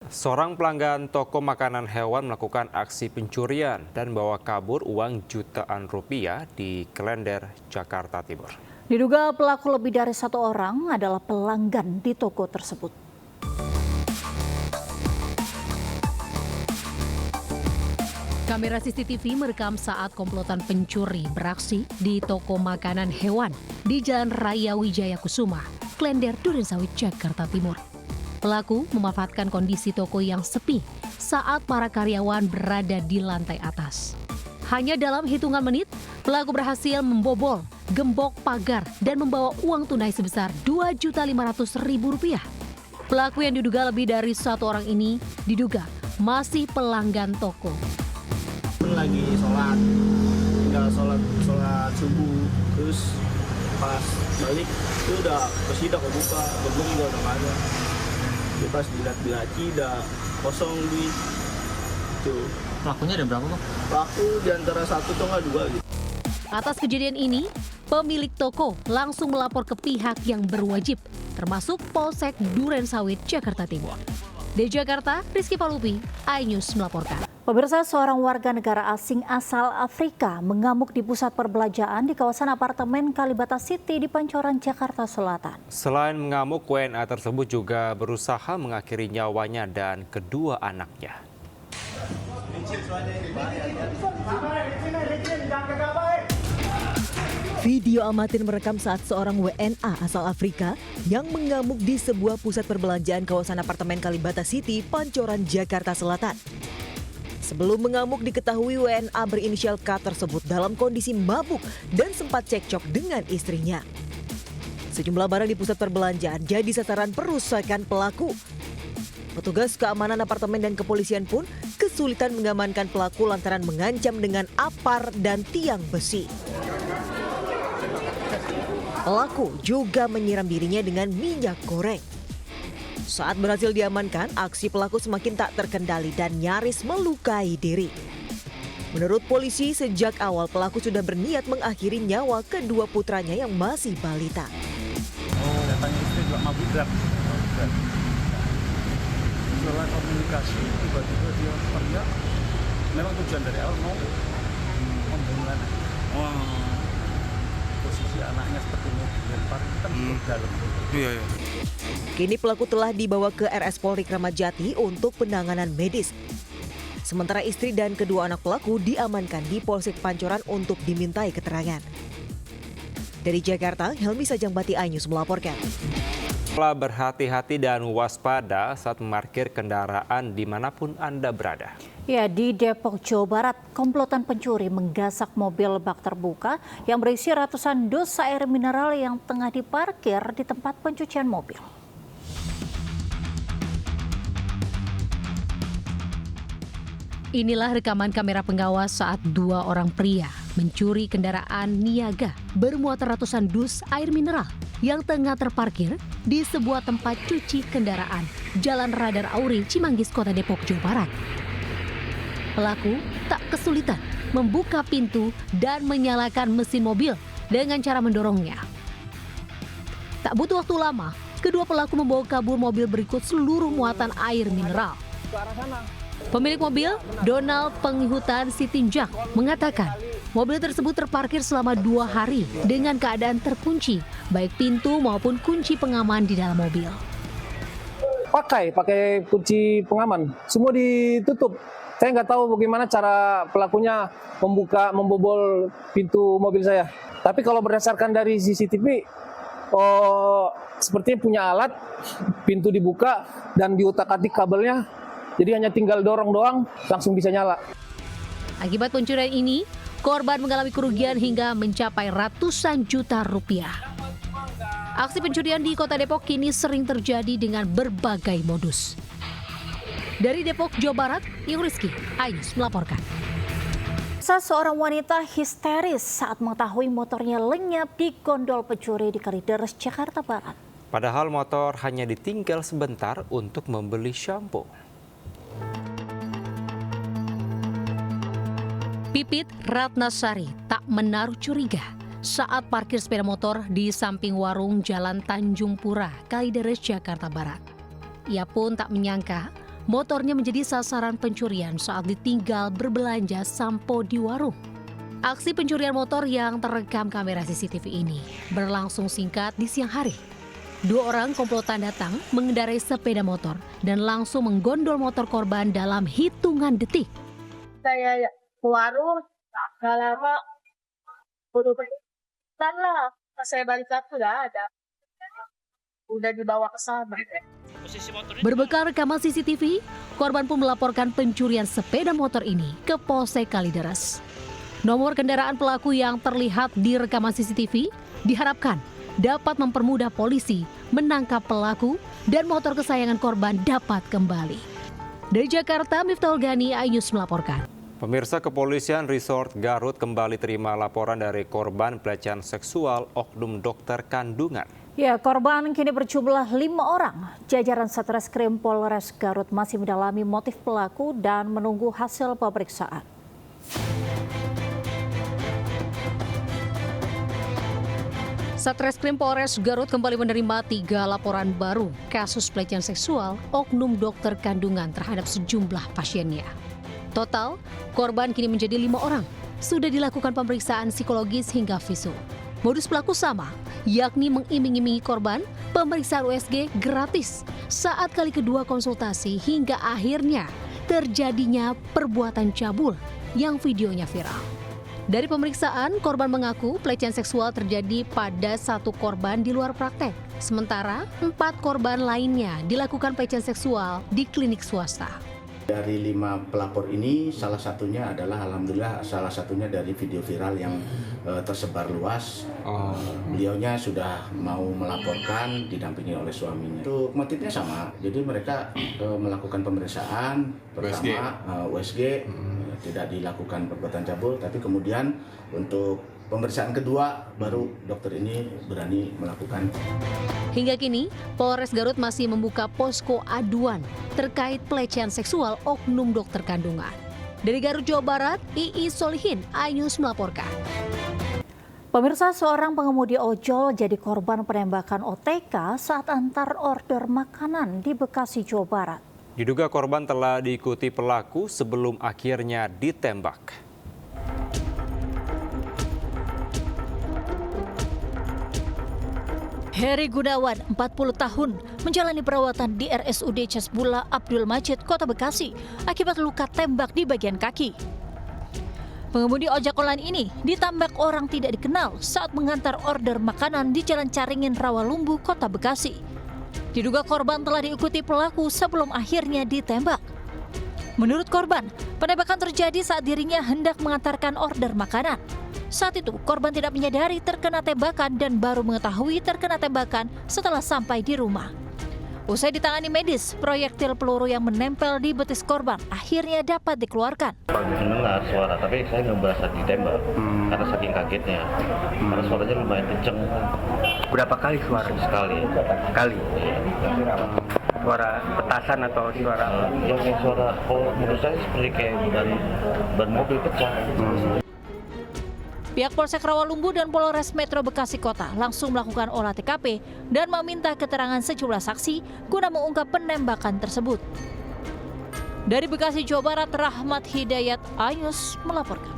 Seorang pelanggan toko makanan hewan melakukan aksi pencurian dan bawa kabur uang jutaan rupiah di Klender, Jakarta Timur. Diduga pelaku lebih dari satu orang adalah pelanggan di toko tersebut. Kamera CCTV merekam saat komplotan pencuri beraksi di toko makanan hewan di Jalan Raya Wijaya Kusuma, Klender, Durensawit, Jakarta Timur. Pelaku memanfaatkan kondisi toko yang sepi saat para karyawan berada di lantai atas. Hanya dalam hitungan menit, pelaku berhasil membobol, gembok pagar, dan membawa uang tunai sebesar Rp2.500.000. Pelaku yang diduga lebih dari satu orang ini diduga masih pelanggan toko. Lagi sholat, tinggal sholat subuh, terus pas balik itu udah udah kebuka, gerbong juga udah nggak ada. Jadi pas dilihat di laci udah kosong duit. Tuh. Pelakunya ada berapa, Bang? Pelaku di antara 1 atau nggak 2 gitu. Atas kejadian ini, pemilik toko langsung melapor ke pihak yang berwajib, termasuk Polsek Durensawit, Jakarta Timur. Di Jakarta, Rizky Palupi, iNews melaporkan. Pemirsa, seorang warga negara asing asal Afrika mengamuk di pusat perbelanjaan di kawasan apartemen Kalibata City di Pancoran, Jakarta Selatan. Selain mengamuk, WNA tersebut juga berusaha mengakhiri nyawanya dan kedua anaknya. Video amatir merekam saat seorang WNA asal Afrika yang mengamuk di sebuah pusat perbelanjaan kawasan apartemen Kalibata City, Pancoran, Jakarta Selatan. Sebelum mengamuk diketahui WNA berinisial K tersebut dalam kondisi mabuk dan sempat cekcok dengan istrinya. Sejumlah barang di pusat perbelanjaan jadi sasaran perusakan pelaku. Petugas keamanan apartemen dan kepolisian pun kesulitan mengamankan pelaku lantaran mengancam dengan apar dan tiang besi. Pelaku juga menyiram dirinya dengan minyak goreng. Saat berhasil diamankan, aksi pelaku semakin tak terkendali dan nyaris melukai diri. Menurut polisi, sejak awal pelaku sudah berniat mengakhiri nyawa kedua putranya yang masih balita. Datangnya istri juga mabuk berat. Setelah komunikasi, tiba-tiba dia teriak. Memang tujuan dari awal mau membunuh anak. Posisi anaknya seperti mau dilempar, kan di dalam. Iya. Kini pelaku telah dibawa ke RS Polri Kramat Jati untuk penanganan medis. Sementara istri dan kedua anak pelaku diamankan di Polsek Pancoran untuk dimintai keterangan. Dari Jakarta, Helmi Sajangbati, iNews melaporkan. Telah berhati-hati dan waspada saat memarkir kendaraan dimanapun Anda berada. Ya, di Depok, Jawa Barat, komplotan pencuri menggasak mobil bak terbuka yang berisi ratusan dus air mineral yang tengah diparkir di tempat pencucian mobil. Inilah rekaman kamera pengawas saat dua orang pria mencuri kendaraan niaga bermuatan ratusan dus air mineral yang tengah terparkir di sebuah tempat cuci kendaraan Jalan Radar Auri, Cimanggis, Kota Depok, Jawa Barat. Pelaku tak kesulitan membuka pintu dan menyalakan mesin mobil dengan cara mendorongnya. Tak butuh waktu lama, kedua pelaku membawa kabur mobil berikut seluruh muatan air mineral. Pemilik mobil, Donald Penghutan Sitinjak, mengatakan mobil tersebut terparkir selama 2 hari dengan keadaan terkunci, baik pintu maupun kunci pengaman di dalam mobil. Pakai kunci pengaman, semua ditutup. Saya nggak tahu bagaimana cara pelakunya membobol pintu mobil saya. Tapi kalau berdasarkan dari CCTV, sepertinya punya alat, pintu dibuka dan diutak-atik kabelnya. Jadi hanya tinggal dorong doang, langsung bisa nyala. Akibat pencurian ini, korban mengalami kerugian hingga mencapai ratusan juta rupiah. Aksi pencurian di Kota Depok kini sering terjadi dengan berbagai modus. Dari Depok, Jawa Barat, Ibu Rizky, iNews melaporkan. Seorang wanita histeris saat mengetahui motornya lenyap di gondol pencuri di Kalideres, Jakarta Barat. Padahal motor hanya ditinggal sebentar untuk membeli shampoo. Pipit Ratnasari tak menaruh curiga saat parkir sepeda motor di samping warung Jalan Tanjung Pura, Kalideres, Jakarta Barat. Ia pun tak menyangka motornya menjadi sasaran pencurian saat ditinggal berbelanja sampo di warung. Aksi pencurian motor yang terekam kamera CCTV ini berlangsung singkat di siang hari. 2 orang komplotan datang mengendarai sepeda motor dan langsung menggondol motor korban dalam hitungan detik. Saya ke warung, gak lama, udah berjalan lah. Pas saya balik lagi udah ada. Udah dibawa ke sana. Berbekal rekaman CCTV, korban pun melaporkan pencurian sepeda motor ini ke Polsek Kalideres. Nomor kendaraan pelaku yang terlihat di rekaman CCTV diharapkan dapat mempermudah polisi menangkap pelaku dan motor kesayangan korban dapat kembali. Dari Jakarta, Miftahul Gani, iNews melaporkan. Pemirsa, Kepolisian Resort Garut kembali terima laporan dari korban pelecehan seksual oknum dokter kandungan. Ya, korban kini berjumlah 5 orang. Jajaran Satreskrim Polres Garut masih mendalami motif pelaku dan menunggu hasil pemeriksaan. Satreskrim Polres Garut kembali menerima 3 laporan baru kasus pelecehan seksual oknum dokter kandungan terhadap sejumlah pasiennya. Total, korban kini menjadi 5 orang. Sudah dilakukan pemeriksaan psikologis hingga visum. Modus pelaku sama, yakni mengiming-imingi korban pemeriksaan USG gratis saat kali kedua konsultasi hingga akhirnya terjadinya perbuatan cabul yang videonya viral. Dari pemeriksaan, korban mengaku pelecehan seksual terjadi pada 1 korban di luar praktek. Sementara 4 korban lainnya dilakukan pelecehan seksual di klinik swasta. Dari 5 pelapor ini, salah satunya adalah alhamdulillah salah satunya dari video viral yang tersebar luas. Beliaunya sudah mau melaporkan didampingi oleh suaminya. Untuk motifnya sama, jadi mereka melakukan pemeriksaan pertama USG. Tidak dilakukan perbuatan cabul, tapi kemudian untuk pemeriksaan kedua baru dokter ini berani melakukan. Hingga kini, Polres Garut masih membuka posko aduan terkait pelecehan seksual oknum dokter kandungan. Dari Garut, Jawa Barat, Iis Solihin, iNews melaporkan. Pemirsa, seorang pengemudi ojol jadi korban penembakan OTK saat antar order makanan di Bekasi, Jawa Barat. Diduga korban telah diikuti pelaku sebelum akhirnya ditembak. Heri Gunawan, 40 tahun, menjalani perawatan di RSUD Casbula Abdul Majid, Kota Bekasi, akibat luka tembak di bagian kaki. Pengemudi ojek online ini ditambak orang tidak dikenal saat mengantar order makanan di Jalan Caringin, Rawalumbu, Kota Bekasi. Diduga korban telah diikuti pelaku sebelum akhirnya ditembak. Menurut korban, penembakan terjadi saat dirinya hendak mengantarkan order makanan. Saat itu, korban tidak menyadari terkena tembakan dan baru mengetahui terkena tembakan setelah sampai di rumah. Usai ditangani medis, proyektil peluru yang menempel di betis korban akhirnya dapat dikeluarkan. Mendengar suara, tapi saya nggak berasa ditembak karena saking kagetnya. Karena suaranya lumayan kenceng. Berapa kali suara? Sekali. Suara petasan atau suara? Yang suara, menurut saya seperti kayak ban mobil pecah. Pihak Polsek Rawalumbu dan Polres Metro Bekasi Kota langsung melakukan olah TKP dan meminta keterangan sejumlah saksi guna mengungkap penembakan tersebut. Dari Bekasi, Jawa Barat, Rahmat Hidayat, iNews melaporkan.